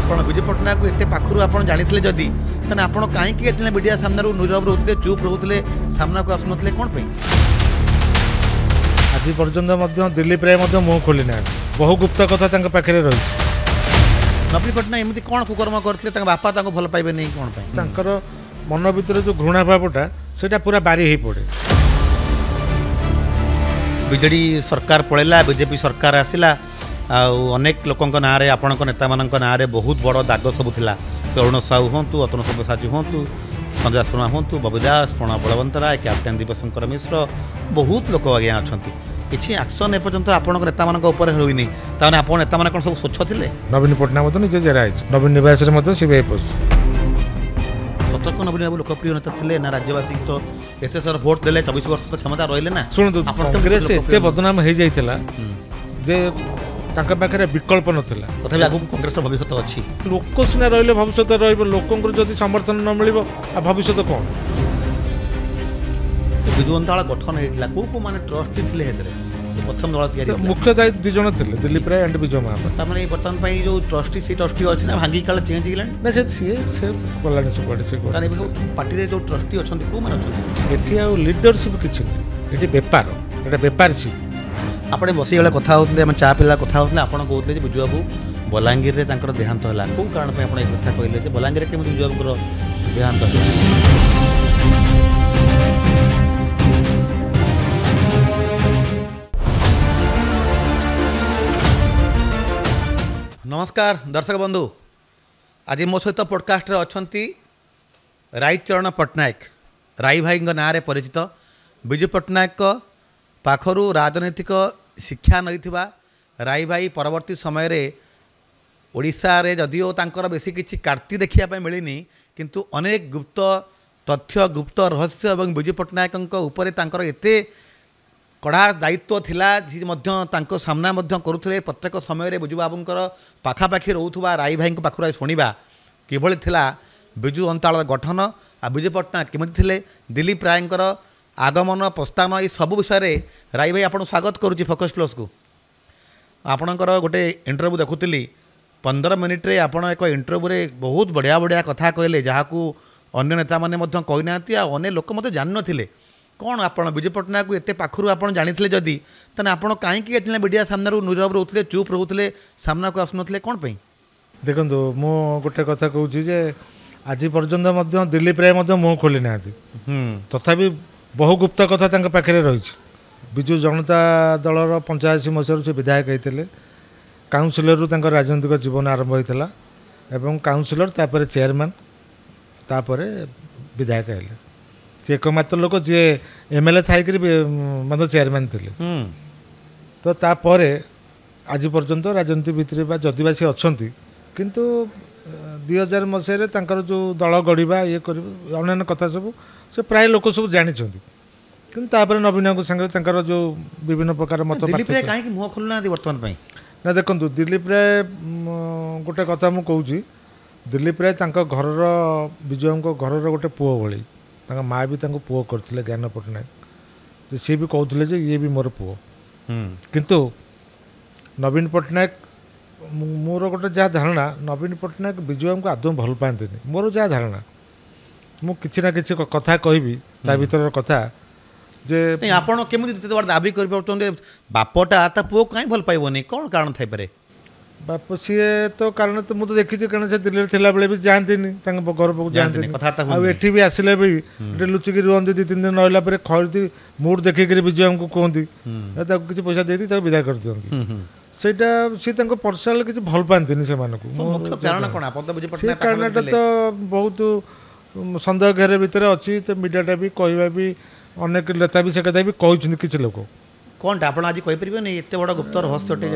ଆପଣ ବିଜୁ ପଟ୍ଟନାୟକ ଏତେ ପାଖରୁ ଆପଣ ଜାଣିଥିଲେ ଯଦି ତାହେଲେ ଆପଣ କାହିଁକି ଏତେ ମିଡ଼ିଆ ସାମ୍ନାରୁ ନୀରବ ରହୁଥିଲେ ଚୁପ୍ ରହୁଥିଲେ ସାମ୍ନାକୁ ଆସୁନଥିଲେ କ'ଣ ପାଇଁ? ଆଜି ପର୍ଯ୍ୟନ୍ତ ମଧ୍ୟ ଦିଲ୍ଲୀପ ରାୟ ମଧ୍ୟ ମୁହଁ ଖୋଲି ନାହାନ୍ତି। ବହୁ ଗୁପ୍ତ କଥା ତାଙ୍କ ପାଖରେ ରହିଛି। ନବୀନ ପଟ୍ଟନାୟକ ଏମିତି କ'ଣ କୁକର୍ମ କରିଥିଲେ ତାଙ୍କ ବାପା ତାଙ୍କୁ ଭଲ ପାଇବେନି କ'ଣ ପାଇଁ? ତାଙ୍କର ମନ ଭିତରେ ଯେଉଁ ଘୃଣା ଭାବଟା ସେଇଟା ପୁରା ବାରି ହେଇ ପଡ଼େ। ବିଜେଡ଼ି ସରକାର ପଳେଇଲା, ବିଜେପି ସରକାର ଆସିଲା, ଆଉ ଅନେକ ଲୋକଙ୍କ ନାଁରେ ଆପଣଙ୍କ ନେତାମାନଙ୍କ ନାଁରେ ବହୁତ ବଡ଼ ଦାଗ ସବୁ ଥିଲା। ସେ ଅରୁଣ ସାହୁ ହୁଅନ୍ତୁ, ଅତନୁ ସବ୍ୟସାଚୀ ହୁଅନ୍ତୁ, ସଞ୍ଜୟ ଶର୍ମା ହୁଅନ୍ତୁ, ବବି ଦାସ, ପ୍ରଣବ ବଳବନ୍ତରାୟ, କ୍ୟାପ୍ଟେନ୍ ଦିବ୍ୟଶଙ୍କର ମିଶ୍ର, ବହୁତ ଲୋକ ଆଜ୍ଞା ଅଛନ୍ତି। କିଛି ଆକ୍ସନ୍ ଏପର୍ଯ୍ୟନ୍ତ ଆପଣଙ୍କ ନେତାମାନଙ୍କ ଉପରେ ହୋଇନି। ତାମାନେ ଆପଣ ନେତାମାନେ କ'ଣ ସବୁ ସ୍ୱଚ୍ଛ ଥିଲେ? ନବୀନ ପଟ୍ଟନାୟକ ମଧ୍ୟ ନିଜେ ଜେରା ହେଇଛି। ନବୀନ ନିବାସରେ ମଧ୍ୟ ସିବିଆଇ ପଶିଛି। ସତର୍କ ନବୀନ ବାବୁ ଲୋକପ୍ରିୟ ନେତା ଥିଲେ ନା? ରାଜ୍ୟବାସୀ ତ ଏତେ ଥର ଭୋଟ ଦେଲେ, 24 ବର୍ଷ ତ କ୍ଷମତା ରହିଲେ ନା। ଶୁଣନ୍ତୁ, କଂଗ୍ରେସ ଏତେ ବଦନାମ ହେଇଯାଇଥିଲା ଯେ ତାଙ୍କ ପାଖରେ ବିକଳ୍ପ ନଥିଲା। ତଥାପି ଆଗକୁ କଂଗ୍ରେସର ଭବିଷ୍ୟତ ଅଛି। ଲୋକ ସିନା ରହିଲେ ଭବିଷ୍ୟତ ରହିବ, ଲୋକଙ୍କର ଯଦି ସମର୍ଥନ ନ ମିଳିବ ଆଉ ଭବିଷ୍ୟତ କ'ଣ? ବିଜୁ ଜନତା ଦଳ ଗଠନ ହେଇଥିଲା, କୋଉ ମାନେ ଟ୍ରଷ୍ଟି ଥିଲେ ସେଥିରେ? ପ୍ରଥମ ଦଳ ତିଆରି ମୁଖ୍ୟ ଦାୟିତ୍ୱ 2 ଜଣ ଥିଲେ, ଦିଲ୍ଲୀପ ରାୟ ଆଣ୍ଡ ବିଜୟ ମହାପାତ୍ର। ତାମାନେ ବର୍ତ୍ତମାନ ପାଇଁ ଯେଉଁ ଟ୍ରଷ୍ଟି ସେଇ ଟ୍ରଷ୍ଟି ଅଛି ନା ଭାଙ୍ଗି କାଳେ ଚେଞ୍ଜ ହେଇଗଲାଣି? ନା ସେ ଗଲାଣି ସବୁଆଡ଼େ। ସେ ତାହେଲେ ଏବେ ପାର୍ଟିରେ ଯେଉଁ ଟ୍ରଷ୍ଟି ଅଛନ୍ତି କୋଉମାନେ ଅଛନ୍ତି? ଏଠି ଆଉ ଲିଡରସିପ୍ କିଛି ନାହିଁ, ଏଠି ବେପାର, ଏଇଟା ବେପାରସିପ୍। ଆପଣ ବସିଗଲେ କଥା ହେଉଥିଲେ, ଆମେ ଚା ପିଲା କଥା ହେଉଥିଲେ, ଆପଣ କହୁଥିଲେ ଯେ ବିଜୁ ବାବୁ ବଲାଙ୍ଗୀରରେ ତାଙ୍କର ଦେହାନ୍ତ ହେଲା। କେଉଁ କାରଣ ପାଇଁ ଆପଣ ଏ କଥା କହିଲେ ଯେ ବଲାଙ୍ଗୀରରେ କେମିତି ବିଜୁ ବାବୁଙ୍କର ଦେହାନ୍ତ ହେଲା? नमस्कार दर्शक बंधु, आज मो सहित पॉडकास्ट रे अछंती रायचरण पट्टनायक, राई भाई ना परिचित। बिजू पट्टनायक पाखरु राजनैतिक शिक्षा नहीं राई भाई परवर्ती समय रे ओडिशा रे जदिओ तांकर बेसी किछि कार्ती देखिया पे मिलिनी, किंतु अनेक गुप्त तथ्य, गुप्त रहस्य और बिजू पट्टनायक उपरे तांकर एते कड़ा दायित्व थिला जी मध्य तांको सामना मध्य करुथले। प्रत्येक समय रे बिजू बाबूंकर पाखापाखि रोथुवा राई भाई पाखुरा शुणिबा किभଳି थिला बिजू जनता दल गठन आ बिजू पट्टनायक केमिति थिले, दिलीप रायंकर आगमन प्रस्थान, ये सब विषय रे राई भाई आपन स्वागत करूची फोकस प्लस को। आपणकर गोटे इंटरव्यू देखुली 15 मिनिट रे आपण एक इंटरव्यू रे बहुत बढ़िया बढ़िया कथा कहले, जहाकू अन्य नेता माने मध्य कहि नांती आ अनेक लोक मते जान नथिले। कौन आपण बिजू पट्टनायक को एते पाखरु आपण जानिथिले जदी तने आपण काहेकि एतले मीडिया सामनारू नीरव रहुथिले, चुप रहुथिले, सामनाको आसुनथिले कोन पई? देखंतु मो गोटे कथा कहूची जे आज पर्यंत मध्य दिल्लीप राय मध्य मुंह खोली नांती। तथापि बहु गुप्त कथा तांका पाखरे रहिछि। बिजू जनता दलर 85 मसीह से विधायक होते, काउनसिलर तांका राजनीतिक जीवन आरंभ होता, एवं काउनसिलर तापर चेयरमैन तापर विधायक हेले। सी एकमात्र लोक जी एमएलए थी मतलब चेयरमैन थे। तो तापर आज पर्यंत राजनीति भितर जदि सी अच्छा किंतु 2000 मसीह जो दल गढ़ा ये कर अन्य कथा सब से प्राय लोक सब जानी, किंतु नवीन संगे जो विभिन्न प्रकार मत मुह खोलना बर्तमान ना। देखो दिलीप राय गोटे कथा मुझे कहूँ, दिलीप राय घर विजय घर गोटे पुओ भली, माँ भी पुओ करते ज्ञान पट्टनायक, सी भी कहते ये भी मोर पुओ। किंतु नवीन पट्टनायक मोर गोटे जहाँ धारणा, नवीन पट्टनायक विजय को आदौ भल पाती, मोर जहाँ धारणा मु किसी ना किसी कथा कहबी ता भीतर कथा जे आपण केमिति दाबी कर बापटा ता पुओ कहीं भल पाइबनी, कौन कारण थाई पारे? बाप सी तो कारण तो मुझे देखी, कारण से दिल्ली थिला बेले भी जाती घर पाक जाती, एठी भी आसिले भी लुचिकी रुहती 2-3 दिन रहा खरीदी मूड देखिक विजय को कहती किसी पैसा देती विदा कर दिखती। सेटा सी पर्सनाल किसी भल पाती से कारणटा तो बहुत सन्देह घेर भितर अच्छी। तो मीडियाटा भी कहवा भी अनेक नेता भी से कथा भी कहते किसी लोक कौन आप आज कहीपर नहीं एत बड़ा गुप्त रहस्यटे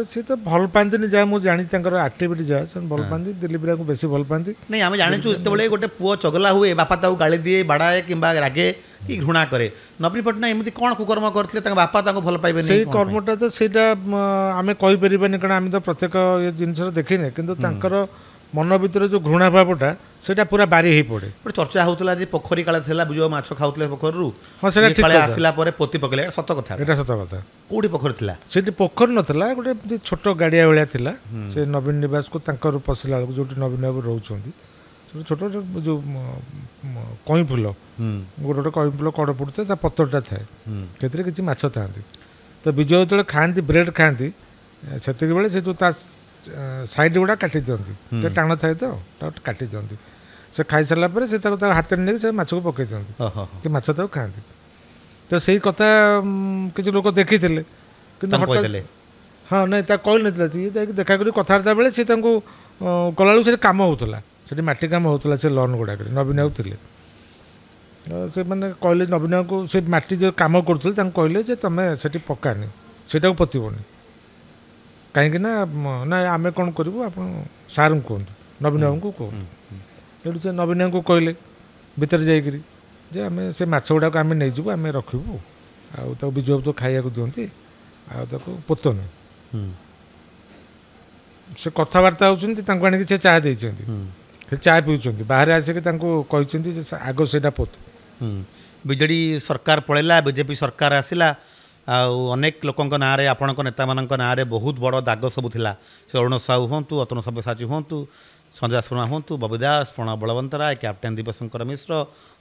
सी तो भल पाती जहाँ मुझे जानी आक्टिविटी जहाँ से भल पाती, दिलीप राय को बेसी भल पाती। नहीं आम जाचु जो गोटे पुओ चगला हुए बापा ताऊ गाड़ी दिए बाड़ाए कि रागे कि घृणा करे, नवीन पट्टनायक एमती कौन कुकर्म करते बापा भल पाइबे? से कर्मटा तो सहीटा आम कहीपर कारण आम तो प्रत्येक ये जिनस देखने, किंतु ମନ ଭିତରେ ଯେଉଁ ଘୃଣା ଭାବଟା ସେଇଟା ପୁରା ବାରି ହେଇ ପଡ଼େ। ଗୋଟେ ଚର୍ଚ୍ଚା ହେଉଥିଲା ଯେ ପୋଖରୀ କାଳେ ଥିଲା ବିଜୁ ମାଛ ଖାଉଥିଲେ ପୋଖରୀରୁ, ହଁ ସେଇଟା ଠିକ୍ କାଳେ କଥା। ଆସିଲା ପରେ ପୋତି ପକେଇଲେ, ଏଇଟା ସତ କଥା। ଏଇଟା ସତ କଥା। କୋଉଠି ପୋଖରୀ ଥିଲା? ସେଠି ପୋଖରୀ ନଥିଲା, ଗୋଟେ ଏମିତି ଛୋଟ ଗାଡ଼ିଆ ଭଳିଆ ଥିଲା। ସେ ନବୀନ ନିବାସକୁ ତାଙ୍କର ପଶିଲା ବେଳକୁ ଯେଉଁଠି ନବୀନ ବାବୁ ରହୁଛନ୍ତି, ସେଠି ଛୋଟ ଯେଉଁ କଇଁ ଫୁଲ, ଗୋଟେ ଗୋଟେ କଇଁ ଫୁଲ କଡ଼ ପଡ଼ୁଥାଏ, ତା ପତ୍ରଟା ଥାଏ, ସେଥିରେ କିଛି ମାଛ ଥାଆନ୍ତି। ତ ବିଜୟ ଯେତେବେଳେ ଖାଆନ୍ତି, ବ୍ରେଡ଼୍ ଖାଆନ୍ତି, ସେତିକି ବେଳେ ସେ ଯେଉଁ ତା ସାଇଡ଼୍ ଗୁଡ଼ା କାଟି ଦିଅନ୍ତି, ଟିକେ ଟାଣ ଥାଏ ତ, ତାକୁ କାଟି ଦିଅନ୍ତି। ସେ ଖାଇସାରିଲା ପରେ ସେ ତାକୁ ହାତରେ ନେଇକି ସେ ମାଛକୁ ପକାଇ ଦିଅନ୍ତି, ସେ ମାଛ ତାକୁ ଖାଆନ୍ତି। ତ ସେଇ କଥା କିଛି ଲୋକ ଦେଖିଥିଲେ, କିନ୍ତୁ ହଠାତ୍ ହଁ ନାଇଁ ତାକୁ କହିନଥିଲା। ସିଏ ଯାଇକି ଦେଖା କରି କଥାବାର୍ତ୍ତା ବେଳେ ସେ ତାଙ୍କୁ କଲାବେଳକୁ ସେଠି କାମ ହେଉଥିଲା, ସେଠି ମାଟି କାମ ହେଉଥିଲା ସେ ଲନ୍ ଗୁଡ଼ାକରେ, ନବୀନ ବାବୁ ଥିଲେ। ସେମାନେ କହିଲେ ନବୀନ ବାବୁଙ୍କୁ, ସେ ମାଟି ଯେଉଁ କାମ କରୁଥିଲେ ତାଙ୍କୁ କହିଲେ ଯେ ତୁମେ ସେଠି ପକାନି, ସେଇଟାକୁ ପୋତିବନି, କାହିଁକି ନା ଆମେ କ'ଣ କରିବୁ, ଆପଣ ସାର୍ଙ୍କୁ କୁହନ୍ତୁ, ନବୀନ ବାବୁଙ୍କୁ କୁହନ୍ତୁ। ସେଠୁ ସେ ନବୀନ ବାବୁଙ୍କୁ କହିଲେ ଭିତରେ ଯାଇକରି ଯେ ଆମେ ସେ ମାଛ ଗୁଡ଼ାକୁ ଆମେ ନେଇଯିବୁ, ଆମେ ରଖିବୁ, ଆଉ ତାକୁ ବିଜୁ ବାବୁ ତ ଖାଇବାକୁ ଦିଅନ୍ତି, ଆଉ ତାକୁ ପୋତନି। ସେ କଥାବାର୍ତ୍ତା ହେଉଛନ୍ତି, ତାଙ୍କୁ ଆଣିକି ସେ ଚା ଦେଇଛନ୍ତି, ସେ ଚା ପିଉଛନ୍ତି, ବାହାରେ ଆସିକି ତାଙ୍କୁ କହିଛନ୍ତି ଯେ ଆଗ ସେଇଟା ପୋତ। ବିଜେଡ଼ି ସରକାର ପଳେଇଲା, ବିଜେପି ସରକାର ଆସିଲା, ଆଉ ଅନେକ ଲୋକଙ୍କ ନାଁରେ, ଆପଣଙ୍କ ନେତାମାନଙ୍କ ନାଁରେ ବହୁତ ବଡ଼ ଦାଗ ସବୁ ଥିଲା। ସେ ଅରୁଣ ସାହୁ ହୁଅନ୍ତୁ, ଅତନୁ ସବ୍ୟସାଚୀ ହୁଅନ୍ତୁ, ସଞ୍ଜୟ ଶର୍ମା ହୁଅନ୍ତୁ, ବବି ଦାସ, ପ୍ରଣବ ବଳବନ୍ତରାୟ, କ୍ୟାପ୍ଟେନ୍ ଦିବ୍ୟଶଙ୍କର ମିଶ୍ର,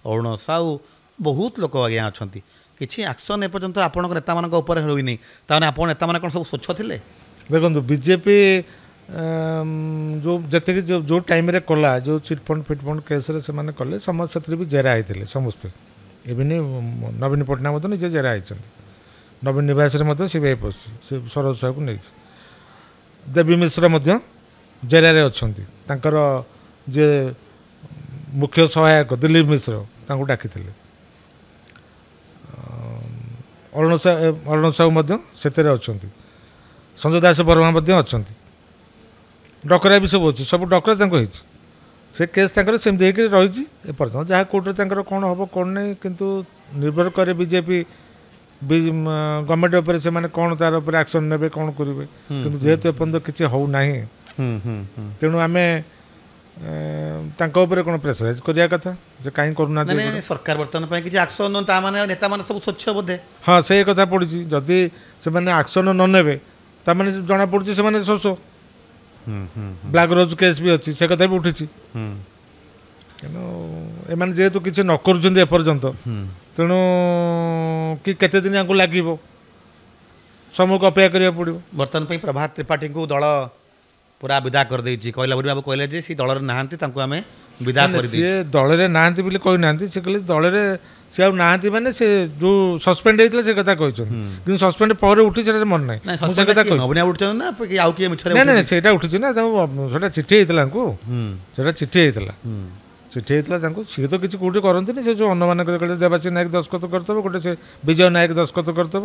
ଅରୁଣ ସାହୁ, ବହୁତ ଲୋକ ଆଜ୍ଞା ଅଛନ୍ତି। କିଛି ଆକ୍ସନ୍ ଏପର୍ଯ୍ୟନ୍ତ ଆପଣଙ୍କ ନେତାମାନଙ୍କ ଉପରେ ହୋଇନି, ତାମାନେ ଆପଣ ନେତାମାନେ କ'ଣ ସବୁ ସ୍ୱଚ୍ଛ ଥିଲେ? ଦେଖନ୍ତୁ ବିଜେପି ଯେଉଁ ଯେତିକି ଯେଉଁ ଟାଇମ୍ରେ କଲା, ଯେଉଁ ଚିଟ୍ଫଣ୍ଡ ଫିଟ୍ଫଣ୍ଡ କେସ୍ରେ ସେମାନେ କଲେ, ସମସ୍ତେ ସେଥିରେ ବି ଜେରା ହେଇଥିଲେ ସମସ୍ତେ। ଇଭିନ୍ ନବୀନ ପଟ୍ଟନାୟକ ମଧ୍ୟ ନିଜେ ଜେରା ହେଇଛନ୍ତି, ନବୀନ ନିବାସରେ ମଧ୍ୟ ସିବିଆଇ ପଶିଛି, ସେ ସରୋଜ ସାହୁକୁ ନେଇଛି। ଦେବୀ ମିଶ୍ର ମଧ୍ୟ ଜେରାରେ ଅଛନ୍ତି, ତାଙ୍କର ଯିଏ ମୁଖ୍ୟ ସହାୟକ ଦିଲ୍ଲୀପ ମିଶ୍ର ତାଙ୍କୁ ଡାକିଥିଲେ। ଅରୁଣ ସାହୁ ମଧ୍ୟ ସେଥିରେ ଅଛନ୍ତି, ସଞ୍ଜୟ ଦାସ ବର୍ମା ମଧ୍ୟ ଅଛନ୍ତି, ଡକରା ବି ସବୁ ଅଛି, ସବୁ ଡକରା ତାଙ୍କୁ ହେଇଛି। ସେ କେସ୍ ତାଙ୍କର ସେମିତି ହେଇକି ରହିଛି ଏପର୍ଯ୍ୟନ୍ତ, ଯାହା କୋର୍ଟରେ ତାଙ୍କର କ'ଣ ହେବ କ'ଣ ନାହିଁ, କିନ୍ତୁ ନିର୍ଭର କରେ ବିଜେପି ଗଭର୍ଣ୍ଣମେଣ୍ଟ ଉପରେ, ସେମାନେ କ'ଣ ତାର ଉପରେ ଆକ୍ସନ୍ ନେବେ, କ'ଣ କରିବେ। କିନ୍ତୁ ଯେହେତୁ ଏପର୍ଯ୍ୟନ୍ତ କିଛି ହେଉନାହିଁ, ତେଣୁ ଆମେ ତାଙ୍କ ଉପରେ କ'ଣ ପ୍ରେସରାଇଜ୍ କରିବା କଥା ଯେ କାହିଁ କରୁନାହାନ୍ତି। ସରକାର ବର୍ତ୍ତମାନ ପାଇଁ କିଛି ଆକ୍ସନ୍, ତାମାନେ ନେତାମାନେ ସବୁ ସ୍ୱଚ୍ଛ ବୋଧେ? ହଁ ସେଇ କଥା ପଡ଼ିଛି, ଯଦି ସେମାନେ ଆକ୍ସନ୍ ନ ନେବେ ତାମାନେ ଜଣାପଡ଼ୁଛି ସେମାନେ ଶୋଷ। ବ୍ଲାକ୍ ରୋଜ୍ କେସ୍ ବି ଅଛି, ସେ କଥା ବି ଉଠିଛି। ତେଣୁ ଏମାନେ ଯେହେତୁ କିଛି ନ କରୁଛନ୍ତି ଏପର୍ଯ୍ୟନ୍ତ, ତେଣୁ କି କେତେ ଦିନ ୟାଙ୍କୁ ଲାଗିବ, ସମୟକୁ ଅପେକ୍ଷା କରିବାକୁ ପଡ଼ିବ। ବର୍ତ୍ତମାନ ପାଇଁ ପ୍ରଭାତ ତ୍ରିପାଠୀଙ୍କୁ ଦଳ ପୁରା ବିଦା କରିଦେଇଛି, କହିଲା ବାବୁ କହିଲେ ଯେ ସେ ଦଳରେ ନାହାନ୍ତି, ତାଙ୍କୁ ଆମେ ବିଦା କରିଦେଇଛୁ। ସିଏ ଦଳରେ ନାହାନ୍ତି ବୋଲି କହିନାହାନ୍ତି, ସେ କହିଲେ ଦଳରେ ସେ ଆଉ ନାହାନ୍ତି, ମାନେ ସେ ଯେଉଁ ସସ୍ପେଣ୍ଡ ହେଇଥିଲା ସେ କଥା କହିଛନ୍ତି, କିନ୍ତୁ ସସ୍ପେଣ୍ଡ ପରେ ଉଠି ସେଟା ମନେ ନାହିଁ। ମୁଁ ସେ କଥା କହିଛି ନା ଆଉ କିଏ ମିଛରେ? ନାଇଁ ସେଇଟା ଉଠିଛି ନା, ତାଙ୍କୁ ସେଟା ଚିଠି ହେଇଥିଲା ତାଙ୍କୁ, ସେଟା ଚିଠି ହେଇଥିଲା, ଚିଠି ହେଇଥିଲା ତାଙ୍କୁ। ସିଏ ତ କିଛି କେଉଁଠି କରନ୍ତିନି, ସେ ଯେଉଁ ଅନ୍ୟମାନଙ୍କ କହିଲେ ଦେବାଶୀ ନାୟକ ଦସ୍ତଖତ କରିଦେବ, ଗୋଟେ ସେ ବିଜୟ ନାୟକ ଦସ୍ତଖତ କରିଦେବ,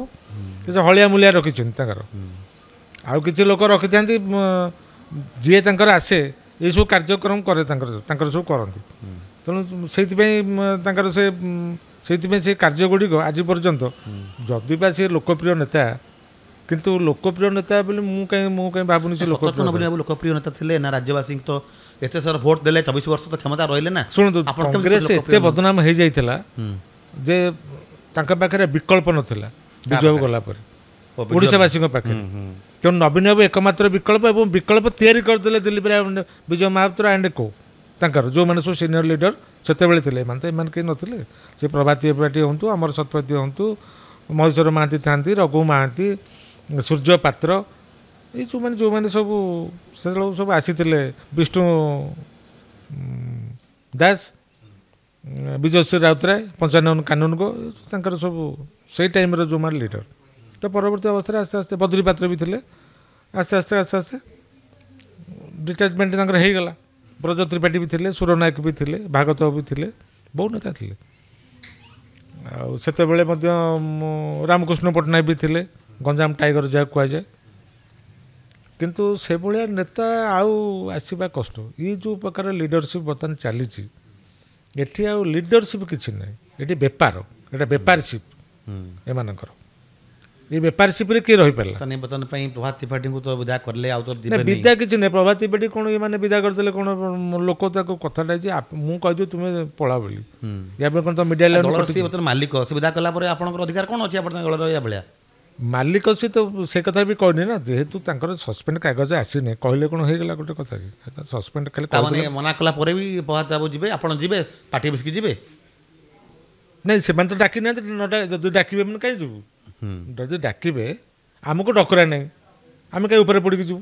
ସେ ହଳିଆ ମୂଲିଆ ରଖିଛନ୍ତି ତାଙ୍କର। ଆଉ କିଛି ଲୋକ ରଖିଥାନ୍ତି, ଯିଏ ତାଙ୍କର ଆସେ ଏଇସବୁ କାର୍ଯ୍ୟକ୍ରମ କରେ, ତାଙ୍କର ସବୁ କରନ୍ତି। ତେଣୁ ସେଇଥିପାଇଁ ତାଙ୍କର ସେଇଥିପାଇଁ ସେ କାର୍ଯ୍ୟଗୁଡ଼ିକ ଆଜି ପର୍ଯ୍ୟନ୍ତ, ଯଦି ବା ସେ ଲୋକପ୍ରିୟ ନେତା, କିନ୍ତୁ ଲୋକପ୍ରିୟ ନେତା ବୋଲି ମୁଁ କାହିଁ ଭାବୁନି ସେ ଲୋକପ୍ରିୟ ନେତା ଥିଲେ ନା। ରାଜ୍ୟବାସୀଙ୍କୁ ତ ଏତେ ସାରା ଭୋଟ ଦେଲେ, 24 ବର୍ଷ ତ କ୍ଷମତା ରହିଲେ ନା। ଶୁଣନ୍ତୁ, କଂଗ୍ରେସ ଏତେ ବଦନାମ ହେଇଯାଇଥିଲା ଯେ ତାଙ୍କ ପାଖରେ ବିକଳ୍ପ ନଥିଲା ବିଜୟ ଗଲା ପରେ ଓଡ଼ିଶାବାସୀଙ୍କ ପାଖରେ। ତେଣୁ ନବୀନ ବାବୁ ଏକମାତ୍ର ବିକଳ୍ପ, ଏବଂ ବିକଳ୍ପ ତିଆରି କରିଦେଲେ ଦିଲ୍ଲୀପ ରାୟ, ବିଜୟ ମହାପାତ୍ର ଆଣ୍ଡ କୋ, ତାଙ୍କର ଯେଉଁମାନେ ସବୁ ସିନିୟର ଲିଡର ସେତେବେଳେ ଥିଲେ। ଏମାନେ କେହି ନଥିଲେ। ସେ ପ୍ରଭାତୀ ତ୍ରିପାଠୀ ହୁଅନ୍ତୁ, ଅମର ଶତପଥୀ ହୁଅନ୍ତୁ, ମହେଶ୍ୱର ମହାନ୍ତି ଥାନ୍ତି, ରଘୁ ମହାନ୍ତି, ସୂର୍ଯ୍ୟ ପାତ୍ର, ଏଇ ଯେଉଁମାନେ ସବୁ ସେତେବେଳେ ସବୁ ଆସିଥିଲେ, ବିଷ୍ଣୁ ଦାସ, ବିଜୟଶ୍ରୀ ରାଉତରାୟ, ପଞ୍ଚାନନ କାନୁନଗୋ, ତାଙ୍କର ସବୁ ସେଇ ଟାଇମ୍ର ଯେଉଁମାନେ ଲିଡର। ତ ପରବର୍ତ୍ତୀ ଅବସ୍ଥାରେ ଆସ୍ତେ ଆସ୍ତେ ବଦ୍ରି ପାତ୍ର ବି ଥିଲେ, ଆସ୍ତେ ଆସ୍ତେ ଡିଟାଚମେଣ୍ଟ ତାଙ୍କର ହେଇଗଲା। ବ୍ରଜ ତ୍ରିପାଠୀ ବି ଥିଲେ, ସୁର ନାୟକ ବି ଥିଲେ, ଭାଗତ ବି ଥିଲେ, ବହୁ ନେତା ଥିଲେ। ଆଉ ସେତେବେଳେ ମଧ୍ୟ ରାମକୃଷ୍ଣ ପଟ୍ଟନାୟକ ବି ଥିଲେ, ଗଞ୍ଜାମ ଟାଇଗର ଯାହାକୁ କୁହାଯାଏ। କିନ୍ତୁ ସେଭଳିଆ ନେତା ଆଉ ଆସିବା କଷ୍ଟ। ଇଏ ଯେଉଁ ପ୍ରକାର ଲିଡରସିପ୍ ବର୍ତ୍ତମାନ ଚାଲିଛି, ଏଠି ଆଉ ଲିଡରସିପ୍ କିଛି ନାହିଁ, ଏଠି ବେପାର, ଏଇଟା ବେପାରସିପ୍ ଏମାନଙ୍କର। ये बेपारशिप्रे किए रहीपारा ତାହେଲେ ବର୍ତ୍ତମାନ ପାଇଁ ପ୍ରଭାତ ତ୍ରିପାଠୀଙ୍କୁ ତ ବିଦା କଲେ ଆଉ ତ ना ଯିବେନି विदा किसी नहीं प्रभात त्रिपाठी कौन ये मैंने विदा करते कौन लोक कथाटा मुझे कहीदे तुम्हें पला बोली या कौन तो मीडिया ଦଳର ସିଏ ବର୍ତ୍ତମାନ ମାଲିକ ସେ ବିଦା କଲା ପରେ ଆପଣଙ୍କର ଅଧିକାର କ'ଣ ଅଛି ଆପଣ ଦଳରେ ରହିବା ଭଳିଆ मालिक सी तो से कथा भी कहनी ना जेहेतु सस्पेंड कागज आसीनी कहले कौन होगा गोटे कथा कि सस्पेंड खाली ତାମାନେ ମନା କଲା ପରେ ବି ପ୍ରଭାତ ବାବୁ ଯିବେ ଆପଣ ଯିବେ ପାର୍ଟି ବସିକି ଯିବେ नहीं से तो डाकी ना जो डाकबे मैंने कहीं जीवु जदि डाकबे आमको डकरा नहीं आम कहीं ऊपर पड़ी जीवु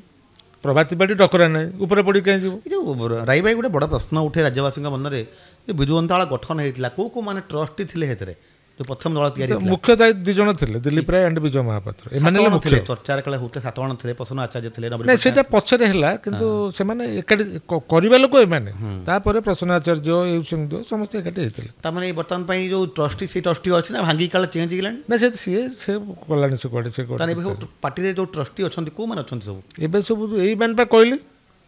प्रभात त्रिपाठी डकरा नहीं ऊपर पड़ी कहीं जीवु ଏ ଯେଉଁ ରାଇ ଭାଇ ଗୋଟେ ବଡ଼ ପ୍ରଶ୍ନ ଉଠେ ରାଜ୍ୟବାସୀଙ୍କ ମନରେ ଯେ ବିଜୁ ଜନତା ଦଳ ଗଠନ ହେଇଥିଲା କେଉଁ କେଉଁ ମାନେ ଟ୍ରଷ୍ଟି ଥିଲେ ସେଥିରେ ଯେଉଁ ପ୍ରଥମ ଦଳ ତିଆରି ହେଇଥିଲା मुख्य दायी 2 जन थे दिलीप राय एंड विजय महापात्र एमाने ସାତ ଜଣ मुख्य ଥିଲେ ଚର୍ଚ୍ଚାରେ କାଳେ ହଉଥିଲେ 7 ଜଣ ଥିଲେ ପ୍ରସନ୍ନ ଆଚାର୍ଯ୍ୟ ଥିଲେ ନବୀନ नहीं सेटा पछरे हला किंतु से माने एकाडी करिबा लोक एमाने तापर प्रसन्न आचार्य एउ सिंह समस्त एकाडी हेतले ତାମାନେ ଏଇ ବର୍ତ୍ତମାନ ପାଇଁ ଯେଉଁ ଟ୍ରଷ୍ଟି ସେଇ ଟ୍ରଷ୍ଟି ଅଛି ନା ଭାଙ୍ଗି କାଳେ ଚେଞ୍ଜ ହେଇଗଲାଣି ना से कलानी से कोडे ତାହେଲେ ଏବେ ସବୁ ପାର୍ଟିରେ ଯେଉଁ ଟ୍ରଷ୍ଟି ଅଛନ୍ତି କେଉଁମାନେ ଅଛନ୍ତି ସବୁ एबे सब एई मान पा कहली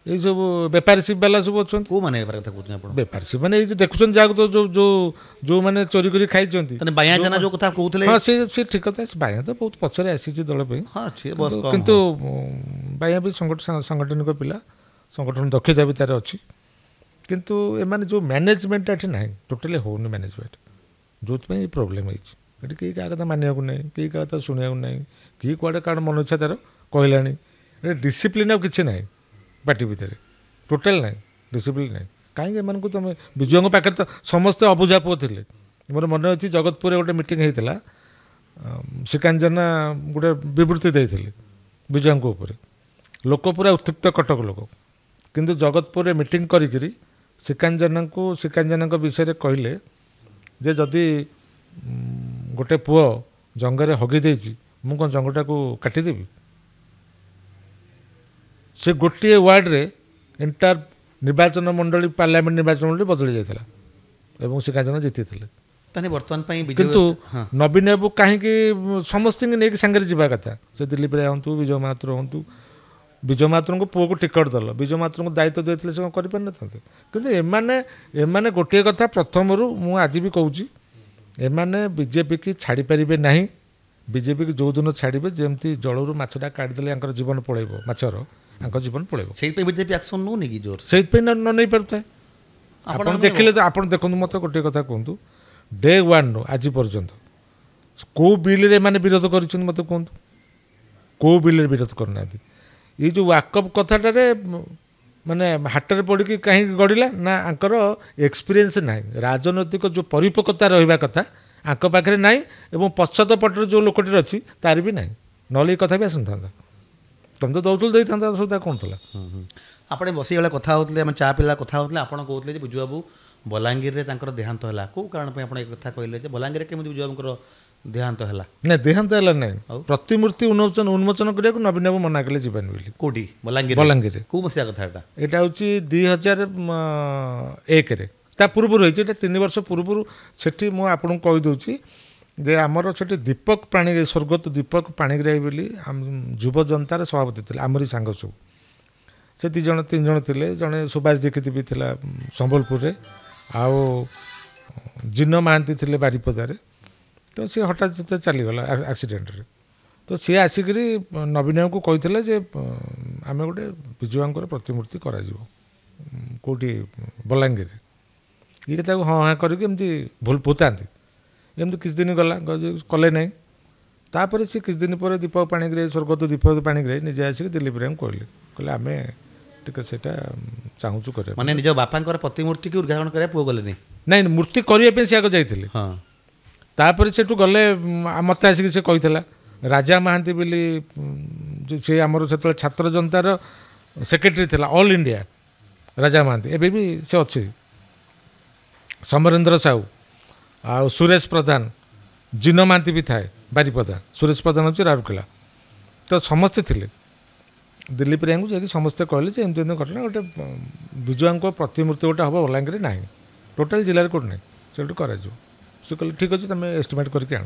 एई सब व्यापारशिप वाला सब अछन କେଉଁମାନେ ଏବାର କଥା କହୁଛନ୍ତି ଆପଣ व्यापारशिप माने एई जे देखुछन जाक तो जो माने चोरी करी खाइचंती ତାହେଲେ ବାୟା ଜାନା ଯେଉଁ କଥା କହୁଥିଲେ हां से ठीक कथा बाया तो बहुत पछरे आसी छी दल पे ହଁ ସିଏ ବସ୍ କମ୍ किंतु बाया भी संगठनिक पिला संगठन दक्षता भी तार अच्छी किंतु एमाने जो मैनेजमेंट एठी नाही टोटली होनी मैनेजमेंट जोथ में प्रॉब्लम होइछ एठी के का कथा मानिया को नहीं के का कथा सुनिया को नहीं की कोडे काड मन इच्छा तार कहलानी ए डिसिप्लिन अब किछि नाही पार्टी भितर टोटल नाही डिसिप्लिन नाही काहे एमान को तुम विजय को पाकर तो समस्त अबुझा पो थिले मोर मन अछि जगतपुर गोटे मीटिंग हेतिला श्रीकांजना गोटे विवृत्ति देइथिले विजय को ऊपर लोक पूरा उत्तप्त कटक लोक किंतु जगतपुर मीटिंग करी श्रीकांजना विषय कहले जे जदि गोटे पुओ जंगरे हगी देछि मु कोन जंगटा को काटिदेबी से गोटे वार्ड रे एंटायर निर्वाचन मंडली पार्लियामेंट निर्वाचन मंडली बदली जाइथिला एवं श्रीकांजना जीतिथिले ତାହେଲେ ବର୍ତ୍ତମାନ ପାଇଁ ବିଜୁ किंतु नवीन बाबू कहीं समस्त नहीं सांगे जावा कथा से दिलीप राय हूँ विजय महात्र हूँ विजय महात्र को पुओ को टिकट दल विजय महात्र को दायित्व देते से कर किंतु एमाने गोटे कथा प्रथम मु आज भी कहूँ एमाने बीजेपी की छाड़ी पारे ना बीजेपी की जो दिन छाड़े जमी जलू मछटा काटिदेले जीवन पलैब मछर जीवन पलैब ସେଇଥିପାଇଁ ବିଜେପି ଆକ୍ସନ୍ ନେଉନି କି ଜୋର से न नहीं पारे आप देखिले तो आप देखो मत गोटे कथा कहतु डे 1 नो आज पर्यंत कौ बिल माने विरोध कर मत कहतु कौ बिल विरोध करना ये जो वाकअप कथाटे माने हाटर पड़ी कहीं गड़िला ना आंकर एक्सपीरियंस ना राजनैतिक जो परिपक्वता रहा कथा आंक पाखे ना और पश्चात पटर जो लोकटी अच्छी तार भी ना ना ये कथा भी आसता तुम तो दौड़ दे सुविधा कौन था ଆପଣ ବସି ବେଳେ କଥା ହେଉଥିଲେ ଆମେ ଚା ପିଲା କଥା ହେଉଥିଲେ ଆପଣ କହୁଥିଲେ ଯେ ବିଜୁ ବାବୁ ବଲାଙ୍ଗୀରରେ ତାଙ୍କର ଦେହାନ୍ତ ହେଲା କେଉଁ କାରଣ ପାଇଁ ଆପଣ ଏ କଥା କହିଲେ ଯେ ବଲାଙ୍ଗୀରରେ କେମିତି ବିଜୁ ବାବୁଙ୍କର ଦେହାନ୍ତ ହେଲା ନା ଦେହାନ୍ତ ହେଲା ନାହିଁ ପ୍ରତିମୂର୍ତ୍ତି ଉନ୍ମୋଚନ କରିବାକୁ ନବୀନ ବାବୁ ମନା କଲେ ଯିବାନି ବୋଲି କେଉଁଠି ବଲାଙ୍ଗୀର ବଲାଙ୍ଗୀରରେ କେଉଁ ମସିହା କଥା ଏଟା ଏଇଟା ହେଉଛି 2001ରେ ତା ପୂର୍ବରୁ ହେଇଛି ଏଇଟା 3 ବର୍ଷ ପୂର୍ବରୁ ସେଠି ମୁଁ ଆପଣଙ୍କୁ କହିଦେଉଛି ଯେ ଆମର ସେଠି ଦୀପକ ପାଣିଗ୍ରାହୀ ସ୍ୱର୍ଗତ ଦୀପକ ପାଣିଗ୍ରାହୀ ବୋଲି ଯୁବ ଜନତାର ସଭାପତି ଥିଲେ ଆମରି ସାଙ୍ଗ ସବୁ से 2 जन 3 जन थे जड़े सुभाष दीक्षित भी था संबलपुर आउ जिन महांती थे बारिपदारे तो सी हठात चलीगला एक्सीडेंट तो सी आसिक नवीन को कही आम गोटे विजुआंकर प्रतिमूर्ति करोटी बलांगीर ये हाँ हाँ करके भूल पोताती एमती किछ दिन गला कले ना तापर सी किछ दिन पर दीपक पाणिग्राही स्वर्गत दीपक पाणिग्राही निजे आसिक दिलीप राय कहले कहले आम टिके सेटा चाहूँ कर माने निज बापांकर प्रतिमूर्ति की उद्घाटन करा पुओ गले नहीं मूर्ति करने से आगे जाइए हाँ तापर सेठू गले मत आसिक से कही राजा महांती बोली से आमर से छात्र जनतार सेक्रेटरी थिला ऑल इंडिया राजा महांती एबे भी से अच्छे समरेंद्र साहू आ सुरेश प्रधान जिन महांती भी थाए बारिपदा सुरेश प्रधान अच्छे राउरकेला तो समस्ते थे दिलीप राय को जाकि समस्ते कहले एमती घटना गोटे विजुआंक प्रतिमूर्ति गोटे हम बलांगीर ना टोटाल जिले में कौट ना से कर कहले ठीक अच्छे तुम एस्टिमेट करके आण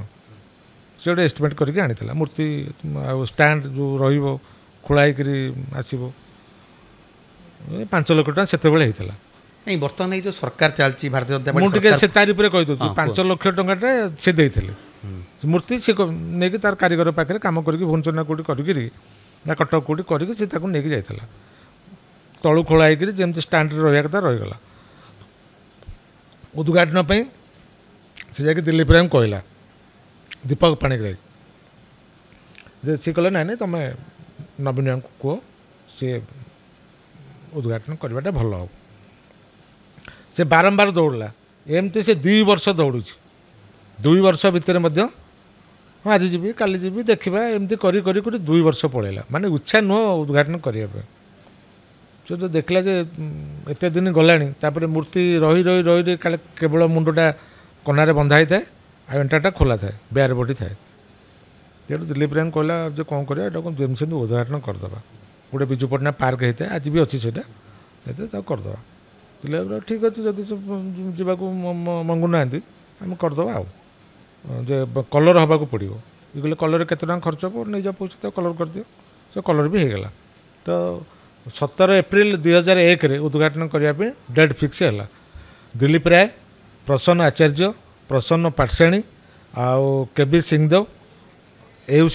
से गोटे एस्टिमेट करके आनी मूर्ति स्टैंड जो रोलाई आसो 5 लाख टका से नहीं बर्तमान ये जो सरकार चलती भारतीय जनता मुझे से तारी पर कहीदे 5 लाख टका से देते ମୂର୍ତ୍ତି ସେ ନେଇକି ତାର କାରିଗର ପାଖରେ କାମ କରିକି ଭୁବନେଶ୍ୱର ନା କେଉଁଠି କରିକିରି ନା କଟକ କେଉଁଠି କରିକି ସେ ତାକୁ ନେଇକି ଯାଇଥିଲା। ତଳୁ ଖୋଳା ହେଇକିରି ଯେମିତି ଷ୍ଟାଣ୍ଡରେ ରହିବା କଥା ରହିଗଲା। ଉଦ୍ଘାଟନ ପାଇଁ ସେ ଯାଇକି ଦିଲ୍ଲୀପ ରାୟଙ୍କୁ କହିଲା, ଦୀପକ ପାଣିଗ୍ରାହୀ, ଯେ ସିଏ କହିଲେ ନାଇଁ ନାଇଁ ତୁମେ ନବୀନ ବାବୁଙ୍କୁ କୁହ ସିଏ ଉଦ୍ଘାଟନ କରିବାଟା ଭଲ ହେବ। ସେ ବାରମ୍ବାର ଦୌଡ଼ିଲା, ଏମିତି ସେ 2 ବର୍ଷ ଦୌଡ଼ୁଛି। 2 ବର୍ଷ ଭିତରେ ମଧ୍ୟ ହଁ ଆଜି ଯିବି କାଲି ଯିବି ଦେଖିବା ଏମିତି କରି କରି 2 ବର୍ଷ ପଳେଇଲା। ମାନେ ଇଚ୍ଛା ନୁହଁ ଉଦ୍ଘାଟନ କରିବା ପାଇଁ। ସେ ତ ଦେଖିଲା ଯେ ଏତେ ଦିନ ଗଲାଣି, ତାପରେ ମୂର୍ତ୍ତି ରହି ରହି ରହି ରହି କାଳେ କେବଳ ମୁଣ୍ଡଟା କନାରେ ବନ୍ଧା ହେଇଥାଏ ଆଉ ଏଣ୍ଟାଟା ଖୋଲା ଥାଏ, ବେୟାର ବଡ଼ି ଥାଏ। ତେଣୁ ଦିଲ୍ଲୀପ ରାୟଙ୍କୁ କହିଲା ଯେ କ'ଣ କରିବା, ଏଟାକୁ ଯେମିତି ସେମିତି ଉଦ୍ଘାଟନ କରିଦେବା। ଗୋଟେ ବିଜୁ ପଟ୍ଟନାୟକ ପାର୍କ ହେଇଥାଏ, ଆଜି ବି ଅଛି ସେଇଟା, ହେଇଥାଏ ତାକୁ କରିଦେବା। ଦିଲ୍ଲୀପ ରାୟ ଠିକ୍ ଅଛି, ଯଦି ସେ ଯିବାକୁ ମଙ୍ଗୁନାହାନ୍ତି ଆମେ କରିଦେବା। ଆଉ ଯେ କଲର୍ ହେବାକୁ ପଡ଼ିବ। ଇଏ କହିଲେ କଲର୍ରେ କେତେ ଟଙ୍କା ଖର୍ଚ୍ଚ ହେବ, ନେଇଯାଅ ପଇସା ତାକୁ କଲର୍ କରିଦିଅ। ସେ କଲର୍ ବି ହେଇଗଲା। ତ 17 ଏପ୍ରିଲ 2001ରେ ଉଦ୍ଘାଟନ କରିବା ପାଇଁ ଡେଟ୍ ଫିକ୍ସ ହେଲା। ଦିଲ୍ଲୀପ ରାୟ, ପ୍ରସନ୍ନ ଆଚାର୍ଯ୍ୟ, ପ୍ରସନ୍ନ ପାଟଶାଣୀ ଆଉ କେବି ସିଂଦେଓ, ଏଉ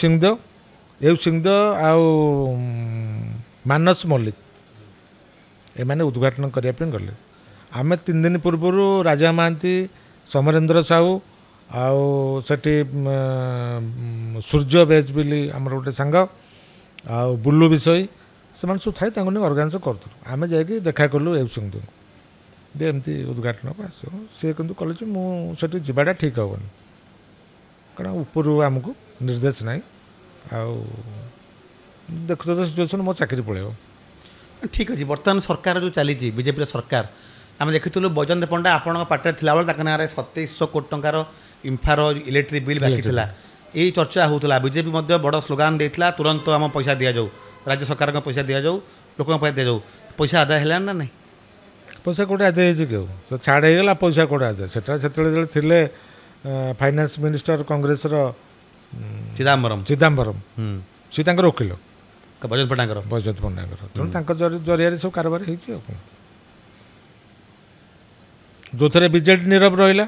ସିଂଦେଓ ଆଉ ମାନସ ମଲ୍ଲିକ, ଏମାନେ ଉଦ୍ଘାଟନ କରିବା ପାଇଁ ଗଲେ। ଆମେ 3 ଦିନ ପୂର୍ବରୁ ରାଜା ମହାନ୍ତି, ସମରେନ୍ଦ୍ର ସାହୁ ଆଉ ସେଠି ସୂର୍ଯ୍ୟ ବେଜ ବୋଲି ଆମର ଗୋଟେ ସାଙ୍ଗ ଆଉ ବୁଲୁ ବିଷୟ, ସେମାନେ ସବୁ ଥାଇ ତାଙ୍କୁ ନେଇ ଅର୍ଗାନାଇଜ କରୁଥିଲୁ। ଆମେ ଯାଇକି ଦେଖା କଲୁ ଏଉ ସିଂଦେଓଙ୍କୁ ଯେ ଏମିତି ଉଦ୍ଘାଟନ ଆସିବ। ସିଏ କିନ୍ତୁ କହିଲେ ଯେ ମୁଁ ସେଠି ଯିବାଟା ଠିକ୍ ହେବନି, କାରଣ ଉପରୁ ଆମକୁ ନିର୍ଦ୍ଦେଶ ନାହିଁ, ଆଉ ଦେଖୁଛ ତ ସିଚୁଏସନ୍ ମୋ ଚାକିରି ପଳେଇବ। ଠିକ୍ ଅଛି। ବର୍ତ୍ତମାନ ସରକାର ଯେଉଁ ଚାଲିଛି ବିଜେପିର ସରକାର, ଆମେ ଦେଖିଥିଲୁ ବୈଜୟନ୍ତ ପଣ୍ଡା ଆପଣଙ୍କ ପାର୍ଟିରେ ଥିଲାବେଳେ ତାଙ୍କ ନାଁରେ 2700 କୋଟି ଟଙ୍କାର ଇମ୍ଫାର ଇଲେକ୍ଟ୍ରିକ୍ ବିଲ୍ ବାକି ଥିଲା। ଏଇ ଚର୍ଚ୍ଚା ହେଉଥିଲା। ବିଜେପି ମଧ୍ୟ ବଡ଼ ସ୍ଲୋଗାନ ଦେଇଥିଲା, ତୁରନ୍ତ ଆମ ପଇସା ଦିଆଯାଉ, ରାଜ୍ୟ ସରକାରଙ୍କ ପଇସା ଦିଆଯାଉ, ଲୋକଙ୍କ ପଇସା ଦିଆଯାଉ। ପଇସା ଆଦାୟ ହେଲାଣି ନା ନାହିଁ? ପଇସା କେଉଁଠି ଆଦାୟ ହେଇଛି କି? ଆଉ ତ ଛାଡ଼ ହେଇଗଲା, ପଇସା କେଉଁଠି ଆଦାୟ? ସେଟା ସେତେବେଳେ ଯେତେବେଳେ ଥିଲେ ଫାଇନାନ୍ସ ମିନିଷ୍ଟର କଂଗ୍ରେସର ଚିଦାମ୍ବରମ, ସିଏ ତାଙ୍କର ଓକିଲ ବୈଜୟନ୍ତ ପଣ୍ଡାଙ୍କର। ତେଣୁ ତାଙ୍କ ଜରିଆରେ ସବୁ କାରବାର ହେଇଛି। ଆଉ କ'ଣ, ଯେଉଁଥିରେ ବିଜେଡ଼ି ନୀରବ ରହିଲା,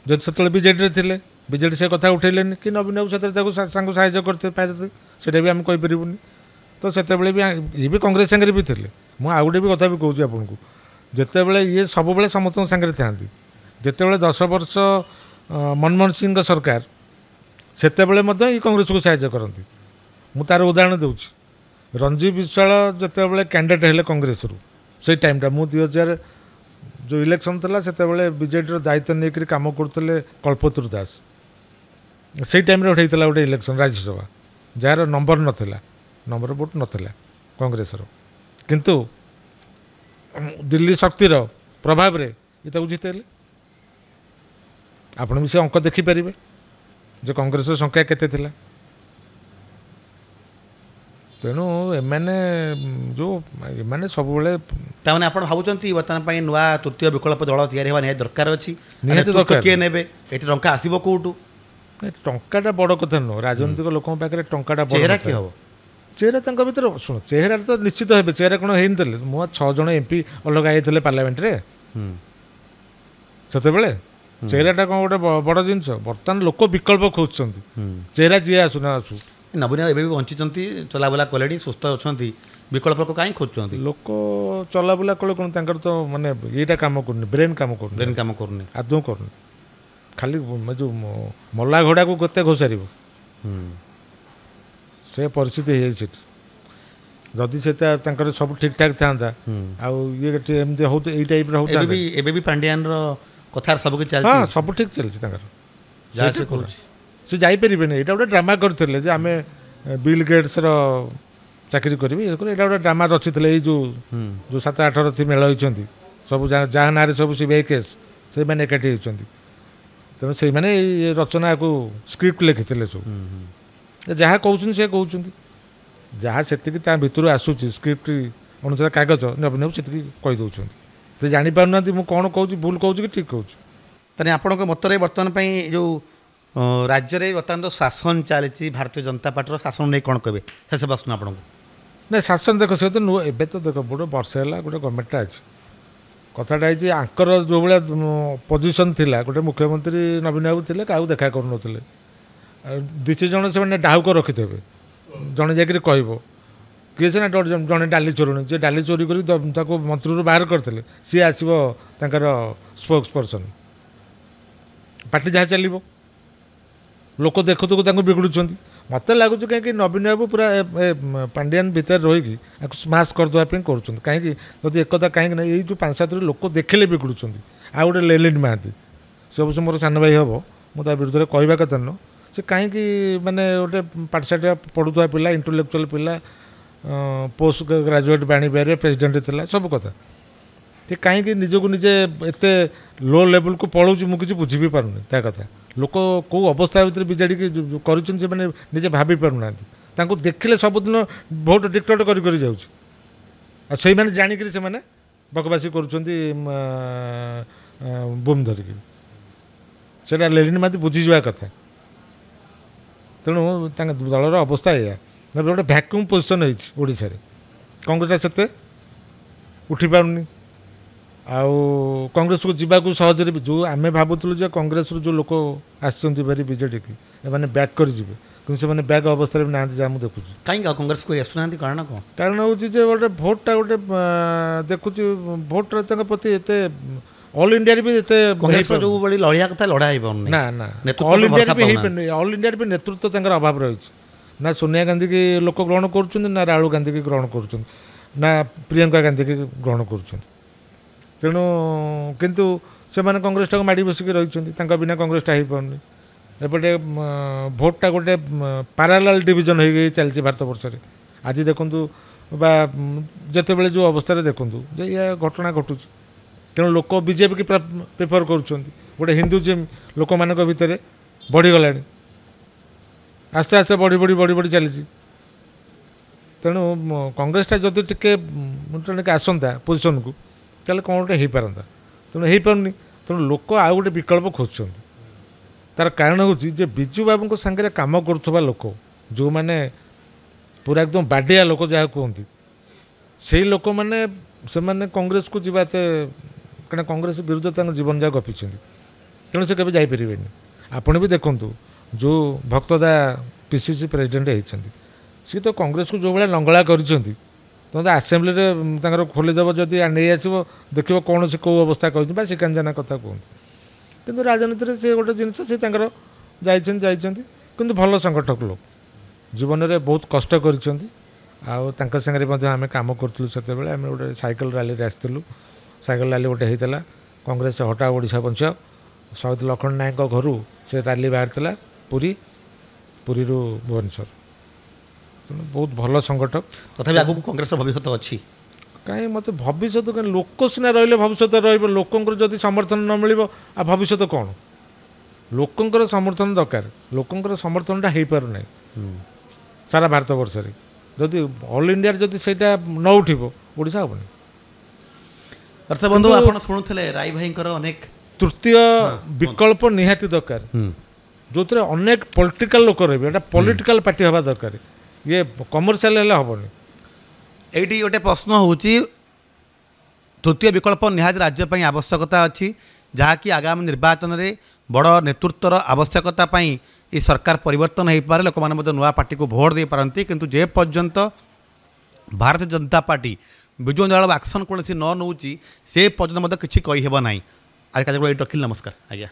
ଯଦି ସେତେବେଳେ ବିଜେଡ଼ିରେ ଥିଲେ, ବିଜେଡ଼ି ସେ କଥା ଉଠେଇଲେନି କି ନବୀନ ବାବୁ ସେଥିରେ ତାକୁ ସାଙ୍ଗକୁ ସାହାଯ୍ୟ କରିତେ ପାରିବେ, ସେଇଟା ବି ଆମେ କହିପାରିବୁନି। ତ ସେତେବେଳେ ବି ଇଏ ବି କଂଗ୍ରେସ ସାଙ୍ଗରେ ବି ଥିଲେ। ମୁଁ ଆଉ ଗୋଟେ ବି କଥା ବି କହୁଛି ଆପଣଙ୍କୁ, ଯେତେବେଳେ ଇଏ ସବୁବେଳେ ସମସ୍ତଙ୍କ ସାଙ୍ଗରେ ଥାଆନ୍ତି, ଯେତେବେଳେ 10 ବର୍ଷ ମନମୋହନ ସିଂଙ୍କ ସରକାର, ସେତେବେଳେ ମଧ୍ୟ ଇଏ କଂଗ୍ରେସକୁ ସାହାଯ୍ୟ କରନ୍ତି। ମୁଁ ତା'ର ଉଦାହରଣ ଦେଉଛି। ରଞ୍ଜିତ ବିଶ୍ୱାଳ ଯେତେବେଳେ କ୍ୟାଣ୍ଡିଡେଟ୍ ହେଲେ କଂଗ୍ରେସରୁ, ସେଇ ଟାଇମ୍ଟା ମୁଁ 2000 ଯେଉଁ ଇଲେକ୍ସନ୍ ଥିଲା ସେତେବେଳେ ବିଜେଡ଼ିର ଦାୟିତ୍ୱ ନେଇକରି କାମ କରୁଥିଲେ କଳ୍ପତରୁ ଦାସ। ସେଇ ଟାଇମ୍ରେ ହେଇଥିଲା ଗୋଟେ ଇଲେକ୍ସନ୍ ରାଜ୍ୟସଭା, ଯାହାର ନମ୍ବର ବୋଟ୍ ନଥିଲା କଂଗ୍ରେସର, କିନ୍ତୁ ଦିଲ୍ଲୀ ଶକ୍ତିର ପ୍ରଭାବରେ ଏ ତାକୁ ଜିତେଇଲେ। ଆପଣ ବି ସେ ଅଙ୍କ ଦେଖିପାରିବେ ଯେ କଂଗ୍ରେସର ସଂଖ୍ୟା କେତେ ଥିଲା। ତେଣୁ ଏମାନେ ସବୁବେଳେ, ତାମାନେ ଆପଣ ଭାବୁଛନ୍ତି ବର୍ତ୍ତମାନ ପାଇଁ ନୂଆ ତୃତୀୟ ବିକଳ୍ପ ଦଳ ତିଆରି ହେବା ନିହାତି ଦରକାର ଅଛି? ନିହାତି ଦରକାର। କିଏ ନେବେ? ଏଠି ଟଙ୍କା ଆସିବ କେଉଁଠୁ? ଟଙ୍କାଟା ବଡ଼ କଥା ନୁହଁ। ରାଜନୈତିକ ଲୋକଙ୍କ ପାଖରେ ଟଙ୍କାଟା ବଡ଼। ଚେହେରା କିଏ ହେବ? ଚେହେରା ତାଙ୍କ ଭିତରେ, ଶୁଣ, ଚେହେରାରେ ତ ନିଶ୍ଚିତ ହେବେ। ଚେହେରା କ'ଣ ହେଇନଥିଲେ? ମୁଁ 6 ଜଣ MP ଅଲଗା ହେଇଥିଲେ ପାର୍ଲାମେଣ୍ଟରେ ସେତେବେଳେ। ଚେହେରାଟା କ'ଣ ଗୋଟେ ବଡ଼ ଜିନିଷ? ବର୍ତ୍ତମାନ ଲୋକ ବିକଳ୍ପ ଖୋଜୁଛନ୍ତି, ଚେହେରା ଯିଏ ଆସୁ ନା ଆସୁ। ନବୀନ ଏବେ ବି ବଞ୍ଚିଛନ୍ତି, ଚଲାବୁଲା କଲେଣି, ସୁସ୍ଥ ଅଛନ୍ତି, ବିକଳ୍ପ ଲୋକ କାହିଁ ଖୋଜୁଛନ୍ତି? ଲୋକ ଚଲାବୁଲା କଲେ କ'ଣ ତାଙ୍କର ତ ମାନେ ଏଇଟା କାମ କରୁନି, ବ୍ରେନ୍ କାମ କରୁନି, ଆଦୌ କରୁନି। ଖାଲି ଯେଉଁ ମଲା ଘୋଡ଼ାକୁ କେତେ ଘୋଷାରିବ, ସେ ପରିସ୍ଥିତି ହେଇଯାଇଛି ସେଠି। ଯଦି ସେଟା ତାଙ୍କର ସବୁ ଠିକ୍ଠାକ୍ ଥାନ୍ତା, ଆଉ ଇଏ ଏମିତି ହଉ ଏଇ ଟାଇପ୍ର ହଉ। ଏବେ ବି ପାଣ୍ଡିଆନର କଥାରେ ସବୁ କିଛି ଚାଲିଛି। ହଁ, ସବୁ ଠିକ୍ ଚାଲିଛି ତାଙ୍କର। ସେ ଯାଇପାରିବେନି। ଏଇଟା ଗୋଟେ ଡ୍ରାମା କରିଥିଲେ ଯେ ଆମେ ବିଲ୍ ଗେଟ୍ସର ଚାକିରି କରିବି, ଏଇଟା ଗୋଟେ ଡ୍ରାମା ରଚିଥିଲେ। ଏଇ ଯେଉଁ 7-8 ରଥି ମେଳ ହେଇଛନ୍ତି ସବୁ, ଯାହା ନାଁରେ ସବୁ CBI କେସ୍, ସେଇମାନେ ଏକାଠି ହେଇଛନ୍ତି। ତେଣୁ ସେଇମାନେ ଏଇ ରଚନାକୁ ସ୍କ୍ରିପ୍ଟ ଲେଖିଥିଲେ ସବୁ। ଯାହା କହୁଛନ୍ତି ସେ କହୁଛନ୍ତି, ଯାହା ସେତିକି ତା ଭିତରୁ ଆସୁଛି ସ୍କ୍ରିପ୍ଟ ଅନୁସାରେ କାଗଜ ନବୀନ ସେତିକି କହିଦେଉଛନ୍ତି। ସେ ଜାଣିପାରୁନାହାନ୍ତି ମୁଁ କ'ଣ କହୁଛି, ଭୁଲ କହୁଛି କି ଠିକ୍ କହୁଛି। ତାହେଲେ ଆପଣଙ୍କ ମତରେ ବର୍ତ୍ତମାନ ପାଇଁ ଯେଉଁ ରାଜ୍ୟରେ ବର୍ତ୍ତମାନ ତ ଶାସନ ଚାଲିଛି, ଭାରତୀୟ ଜନତା ପାର୍ଟିର ଶାସନ ନେଇ କ'ଣ କହିବେ? ଶେଷ ପ୍ରଶ୍ନ ଆପଣଙ୍କୁ। ନାଇଁ, ଶାସନ ଦେଖ, ସେ ତ ନୁହଁ। ଏବେ ତ ଦେଖ, ଗୋଟେ ବର୍ଷ ହେଲା ଗୋଟେ ଗଭର୍ଣ୍ଣମେଣ୍ଟଟା ଅଛି। कथाटा है आंकर जो भाया पोजिशन थिला गोटे मुख्यमंत्री नवीन बाबू थे क्या देखा करूँ दिच जन से डाउक रखिथे जड़े जाकि कह किए सीना जड़े डाली चोरुणी जी डाली चोरी कर मंत्री बाहर करते सी आसो स्पोक्स पर्सन पार्टी जहाँ चलो लोक देखु देखु बिगुड़ मत लगुच कहीं नवीन बाबू पूरा पांडियान भितर रही स्माश करदेवाई कर कहीं जब एक कहीं ये जो 5-7 लोक देखिले बिगुड़ आ गए लेलिन महांती से अवश्य मोर सान भाई हम मुझे विरुद्ध में कहवा कथा नुह से कहीं माने गोटे पाठशाला पढ़ुवा पिला इंटेलेक्चुअल पिला पोस्ट ग्रेजुएट बाणीबारे प्रेसिडेंट थिला सब कथा ते कहीं निजक निजे एते लो लेवल को पलाऊँ मुझे बुझी भी पारुनी ता कथा लोक कौ अवस्था भितर विजेडी कर निजे भाभी पारना देखिले सबुदिन भोट डिक्टेट कर जाऊँ से मैंने जाणिक से बकवासी कर बुम धरिकी से लेलिन माती बुझीजा कथा तेणु दलर अवस्था या गोटे भैक्यूम पोजिशन होशार कांग्रेस से उठी पारुनी कांग्रेस को जीवाक सहजरे जो आम भावुलु जो कांग्रेस जो लोक आसरी बीजेडी की मैंने बैक कर कि से बैक अवस्था ना जहाँ मुझे देखुँ कहीं कांग्रेस को आसुना कारण कौन कारण हूँ गोटे भोटा गोटे देखुँ भोट प्रति एत ऑल इंडिया भी जो बड़ी लड़िया कथा लड़ा ना ना ऑल इंडिया भी ऑल इंडिया भी नेतृत्व अभाव रही ना सोनिया गांधी की लोक ग्रहण कर ना राहुल गांधी की ग्रहण कर ना प्रियंका गांधी की ग्रहण कर तेणु किंतु से माने कांग्रेस टाक माड़ी बसिक रही बिना कांग्रेस टा हो पानी एपटे भोटा गोटे पारालाल डिविजन हो गई चलती भारत वर्ष में आज देखूँ जिते बड़े जो अवस्था देखूँ ये घटना घटू तेणु लोक बीजेपी की प्रेफर कर गोटे हिंदुजिम लोक मान भितर बढ़ीगला आस्ते आस्ते बढ़ी बढ़ी बढ़ी बढ़ी चली तेणु कांग्रेसटा जदि टे आसंता पोजिशन को ताले कौन गोटे हो पारता तेणु हो पारनी तेणु लोक आउ गोटे विकल्प खोजुं तार कारण हूँ बिजू बाबू सांगे कम करुवा लोक जो मैंने पूरा एकदम बाडिया लोक जहाँ कहते से लोक मैंने से मैंने कांग्रेस को जीवाते कहीं कांग्रेस विरुद्ध जीवन जहाँ गपी तेणु से केवे जापरें आपड़ भी देखूँ जो भक्तदा पीसीसी प्रेसिडेंट होती सी तो कांग्रेस को जो भाया लंगला कर आसेम्बली में खोलीदेव जदि नहीं आसो देखो कौन से कौ अवस्था कह सिकांजना कथा कहते कि राजनीति से गोटे जिनस सी कि भल संगठक लोक जीवन में बहुत कष्ट कर आम कम करूँ से आम गोटे साइकिल रैली आसलु साइकिल रैली गोटे होता कांग्रेस हटा ओडिशा बंचाओ शहीद लक्ष्मण नायक घर से रैली बाहर पुरी पुरी भुवनेश्वर तेणु बहुत भल संगठक तथापि आगू कांग्रेस भविष्य अच्छी कहीं मत भविष्य कहीं लोक सीना रही भविष्य रोकर जदि समर्थन न मिल भविष्य कौन लोकंर समर्थन दरकार लोकंर समर्थनटा हो पारना सारा भारत वर्ष में जदि ऑल इंडिया जदि सेटा न उठिबो ओडिशा हेनी अर्थ बंधु आप शुणुले राय भाई अनेक तृतीय विकल्प निहाती दरकार जो अनेक पॉलिटिकल लोक रही पॉलिटिकल पार्टी हवा दरकार ये कमर्शियल हेनी एटी गोटे प्रश्न होची तृतीय विकल्प निहाती राज्य आवश्यकता अच्छी जहाँकि आगामी निर्वाचन में बड़ नेतृत्वर आवश्यकता ये सरकार परिवर्तन हो पारे लोक मैंने नुआ पार्टी को भोट दे पारती किंतु जे पर्यंत भारतीय जनता पार्टी विजु जनता दल एक्शन कौन न नौची से पर्यटन किसी कहीहब ना आज का रखिल नमस्कार आज्ञा।